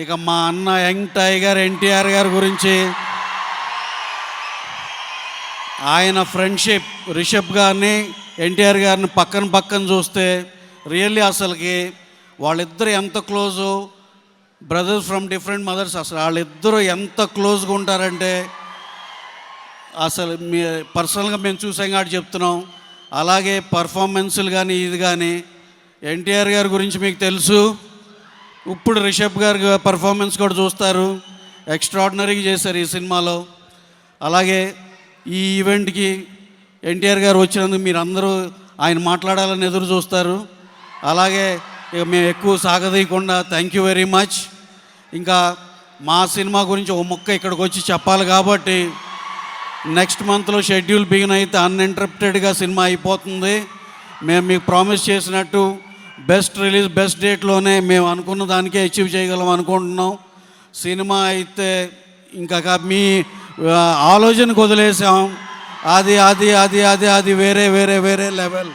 ఇక మా అన్న యంగ్ టైగర్ ఎన్టీఆర్ గారి గురించి, ఆయన ఫ్రెండ్షిప్ రిషబ్ గారిని ఎన్టీఆర్ గారిని పక్కన పక్కన చూస్తే రియల్లీ అసలుకి వాళ్ళిద్దరు ఎంత close, brothers from different mothers, అసలు వాళ్ళిద్దరూ ఎంత క్లోజ్గా ఉంటారంటే అసలు మీ పర్సనల్గా మేము చూసాం కాబట్టి చెప్తున్నాం. అలాగే పర్ఫార్మెన్సులు కానీ ఇది కానీ ఎన్టీఆర్ గారి గురించి మీకు తెలుసు. ఇప్పుడు రిషబ్ గారి పర్ఫార్మెన్స్ కూడా చూస్తారు, ఎక్స్ట్రాడినరీగా చేశారు ఈ సినిమాలో. అలాగే ఈ ఈవెంట్కి ఎన్టీఆర్ గారు వచ్చినందుకు మీరు అందరూ ఆయన మాట్లాడాలని ఎదురు చూస్తారు. అలాగే ఇక మేము ఎక్కువ సాగదీయకుండా థ్యాంక్ యూ వెరీ మచ్. ఇంకా మా సినిమా గురించి ఒక ముక్క ఇక్కడికి వచ్చి చెప్పాలి కాబట్టి నెక్స్ట్ మంత్లో షెడ్యూల్ బిగిన్ అయితే అన్ఇంటరప్టెడ్గా సినిమా అయిపోతుంది. మేము మీకు ప్రామిస్ చేసినట్టు బెస్ట్ రిలీజ్ బెస్ట్ డేట్లోనే మేము అనుకున్న దానికే అచీవ్ చేయగలం అనుకుంటున్నాం. సినిమా అయితే ఇంకా మీ ఆలోచనకు వదిలేసాం. అది అది అది అది అది వేరే వేరే వేరే లెవెల్.